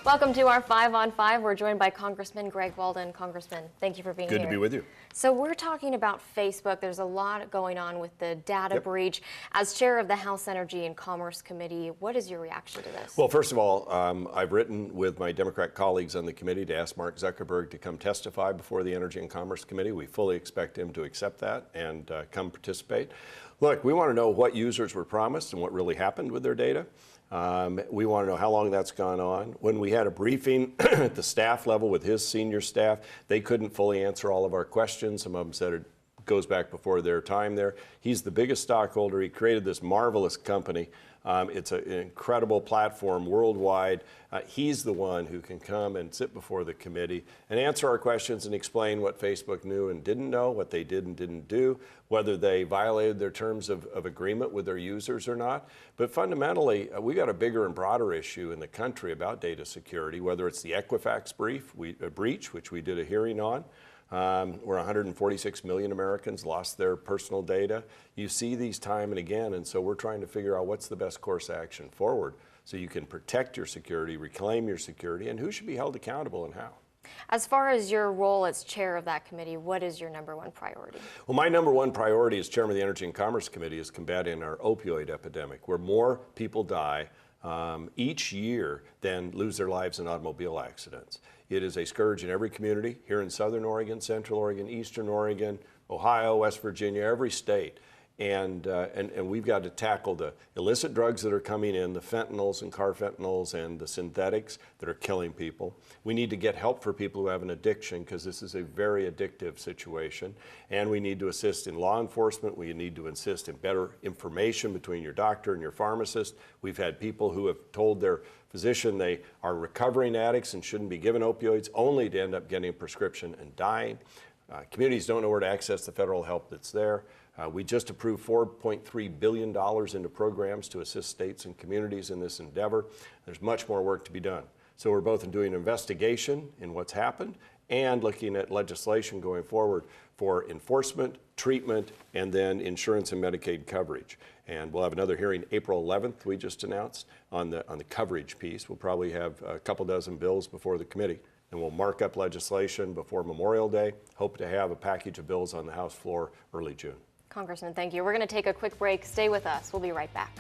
Welcome to our 5 on 5. We're joined by Congressman Greg Walden. Congressman, thank you for being here. Good to be with you. So we're talking about Facebook. There's a lot going on with the data breach. As chair of the House Energy and Commerce Committee, what is your reaction to this? Well, first of all, I've written with my Democrat colleagues on the committee to ask Mark Zuckerberg to come testify before the Energy and Commerce Committee. We fully expect him to accept that and come participate. Look, we want to know what users were promised and what really happened with their data. We want to know how long that's gone on. When we had a briefing at the staff level with his senior staff, they couldn't fully answer all of our questions. Some of them said it goes back before their time there. He's the biggest stockholder. He created this marvelous company. It's an incredible platform worldwide. He's the one who can come and sit before the committee and answer our questions and explain what Facebook knew and didn't know, what they did and didn't do, whether they violated their terms of agreement with their users or not. But fundamentally, we got a bigger and broader issue in the country about data security, whether it's the Equifax breach, which we did a hearing on, where 146 million Americans lost their personal data. You see these time and again, and so we're trying to figure out what's the best course of action forward so you can protect your security, reclaim your security, and who should be held accountable and how. As far as your role as chair of that committee, what is your #1 priority? Well, my #1 priority as chairman of the Energy and Commerce Committee is combating our opioid epidemic, where more people die each year than lose their lives in automobile accidents. It is a scourge in every community here in Southern Oregon, Central Oregon, Eastern Oregon, Ohio, West Virginia, every state. And we've got to tackle the illicit drugs that are coming in, the fentanyls and carfentanyls and the synthetics that are killing people. We need to get help for people who have an addiction because this is a very addictive situation. And we need to assist in law enforcement. We need to assist in better information between your doctor and your pharmacist. We've had people who have told their physician they are recovering addicts and shouldn't be given opioids only to end up getting a prescription and dying. Communities don't know where to access the federal help that's there. We just approved $4.3 billion into programs to assist states and communities in this endeavor. There's much more work to be done. So we're both doing an investigation in what's happened and looking at legislation going forward for enforcement, treatment, and then insurance and Medicaid coverage. And we'll have another hearing April 11th, we just announced, on the coverage piece. We'll probably have a couple dozen bills before the committee. And we'll mark up legislation before Memorial Day. Hope to have a package of bills on the House floor early June. Congressman, thank you. We're going to take a quick break. Stay with us. We'll be right back.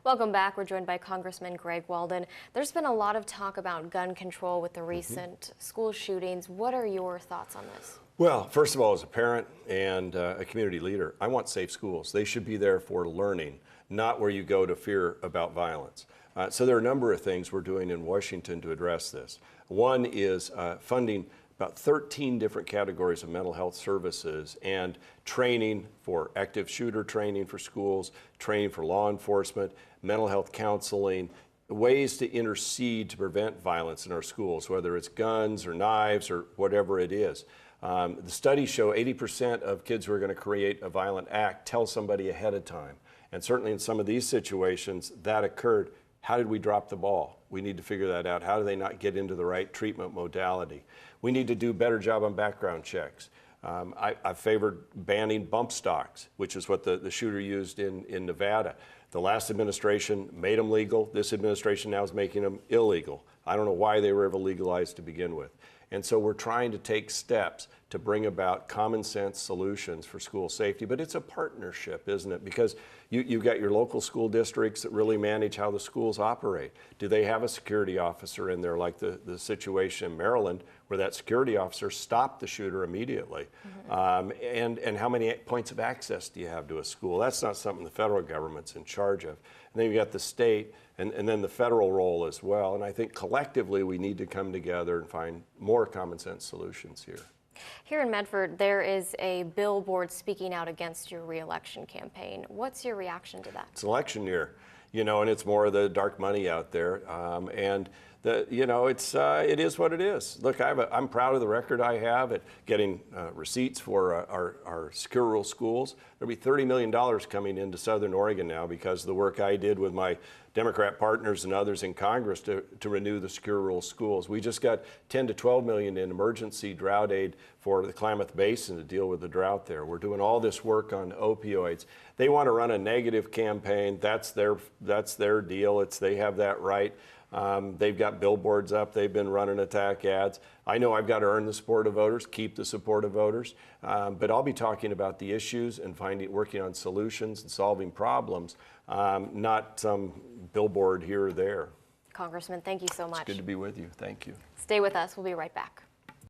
Welcome back. We're joined by Congressman Greg Walden. There's been a lot of talk about gun control with the recent school shootings. What are your thoughts on this? Well, first of all, as a parent and a community leader, I want safe schools. They should be there for learning, not where you go to fear about violence. So there are a number of things we're doing in Washington to address this. One is funding about 13 different categories of mental health services and training for active shooter training for schools, training for law enforcement, mental health counseling, ways to intercede to prevent violence in our schools, whether it's guns or knives or whatever it is. The studies show 80% of kids who are going to create a violent act tell somebody ahead of time. And certainly in some of these situations that occurred. How did we drop the ball? We need to figure that out. How do they not get into the right treatment modality? We need to do a better job on background checks. I favored banning bump stocks, which is what the shooter used in Nevada. The last administration made them legal. This administration now is making them illegal. I don't know why they were ever legalized to begin with. And so we're trying to take steps to bring about common sense solutions for school safety. But it's a partnership, isn't it? Because you've got your local school districts that really manage how the schools operate. Do they have a security officer in there, like the situation in Maryland, where that security officer stopped the shooter immediately? And how many points of access do you have to a school? That's not something the federal government's in charge of. And then you've got the state and then the federal role as well. And I think collectively we need to come together and find more common sense solutions here. Here in Medford, there is a billboard speaking out against your re-election campaign. What's your reaction to that? It's election year, you know, and it's more of the dark money out there. And it is what it is. Look, I'm proud of the record I have at getting receipts for our secure rural schools. There'll be $30 million coming into Southern Oregon now because of the work I did with my Democrat partners and others in Congress to renew the secure rural schools. We just got 10 to 12 million in emergency drought aid for the Klamath Basin to deal with the drought there. We're doing all this work on opioids. They want to run a negative campaign. That's their deal. They have that right. They've got billboards up. They've been running attack ads. I know I've got to earn the support of voters, keep the support of voters, but I'll be talking about the issues and working on solutions and solving problems, not some billboard here or there. Congressman, thank you so much. It's good to be with you. Thank you. Stay with us. We'll be right back.